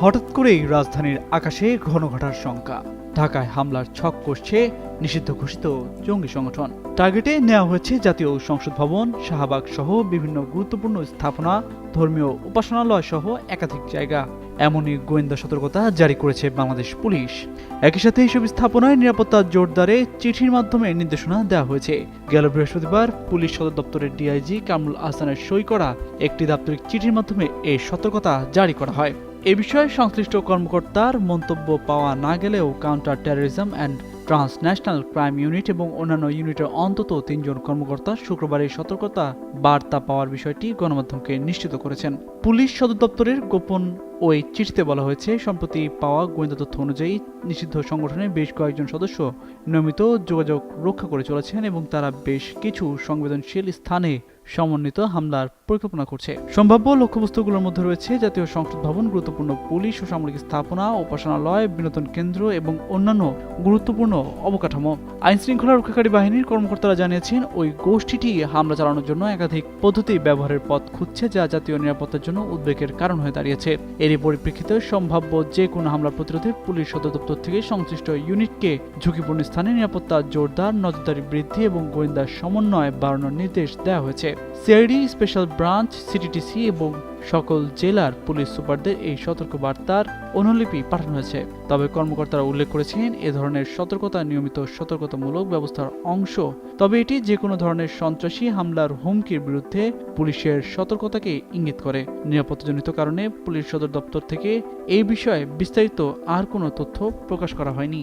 হঠাৎ করেই রাজধানীর আকাশে ঘন ঘটার শঙ্কা। ঢাকায় হামলার ছক কষছে নিষিদ্ধ ঘোষিত জঙ্গি সংগঠন। টার্গেটে নেওয়া হয়েছে জাতীয় সংসদ ভবন, শাহবাগ সহ বিভিন্ন গুরুত্বপূর্ণ স্থাপনা, ধর্মীয় উপাসনালয় সহ একাধিক জায়গা। এমনই গোয়েন্দা সতর্কতা জারি করেছে বাংলাদেশ পুলিশ। একই সাথে এইসব স্থাপনায় নিরাপত্তা জোরদারে চিঠির মাধ্যমে নির্দেশনা দেওয়া হয়েছে। গেল বৃহস্পতিবার পুলিশ সদর দপ্তরের ডিআইজি কামরুল আহসানের সই করা একটি দাপ্তরিক চিঠির মাধ্যমে এই সতর্কতা জারি করা হয়। এ বিষয়ে সংশ্লিষ্ট কর্মকর্তার মন্তব্য পাওয়া না গেলেও counter terrorism and transnational crime unit এবং অন্যান্য ইউনিটের অন্তত ৩ জন কর্মকর্তা শুক্রবার এই সতর্কতা বার্তা পাওয়ার বিষয়টি গণমাধ্যমকে নিশ্চিত করেছেন। পুলিশ সদর দপ্তরের গোপন ওই চিঠিতে বলা হয়েছে, সম্প্রতি পাওয়া গোয়েন্দা তথ্য অনুযায়ী নিষিদ্ধ সংগঠনের বেশ কয়েকজন সদস্য নিয়মিত যোগাযোগ রক্ষা করে চলেছেন এবং তারা বেশ কিছু সংবেদনশীল স্থানে সমন্বিত হামলার পরিকল্পনা করছে। সম্ভাব্য লক্ষ্যবস্তুগুলোর মধ্যে রয়েছে জাতীয় সংসদ ভবন, গুরুত্বপূর্ণ পুলিশ ও সামরিক স্থাপনা, উপাসনালয়, বিনোদন কেন্দ্র এবং অন্যান্য গুরুত্বপূর্ণ অবকাঠামো। আইন শৃঙ্খলা রক্ষাকারী বাহিনীর কর্মকর্তারা জানিয়েছেন, ওই গোষ্ঠীটি হামলা চালানোর জন্য একাধিক পদ্ধতি ব্যবহারের পথ খুঁজছে, যা জাতীয় নিরাপত্তার জন্য উদ্বেগের কারণ হয়ে দাঁড়িয়েছে। এরই পরিপ্রেক্ষিতে সম্ভাব্য যে কোনো হামলা প্রতিরোধে পুলিশ সদর দপ্তর থেকে সংশ্লিষ্ট ইউনিটকে ঝুঁকিপূর্ণ স্থানে নিরাপত্তা জোরদার, নজরদারি বৃদ্ধি এবং গোয়েন্দা সমন্বয় বাড়ানোর নির্দেশ দেওয়া হয়েছে। সিআইডি, স্পেশাল ব্রাঞ্চ, সিটিটিসি এবং সকল জেলার পুলিশ সুপারদের এই সতর্ক বার্তার অনুলিপি পাঠানো হয়েছে। তবে কর্মকর্তারা উল্লেখ করেছেন, এ ধরনের সতর্কতা নিয়মিত সতর্কতামূলক ব্যবস্থার অংশ। তবে এটি যে কোনো ধরনের সন্ত্রাসী হামলার হুমকির বিরুদ্ধে পুলিশের সতর্কতাকে ইঙ্গিত করে। নিরাপত্তাজনিত কারণে পুলিশ সদর দপ্তর থেকে এই বিষয়ে বিস্তারিত আর কোনো তথ্য প্রকাশ করা হয়নি।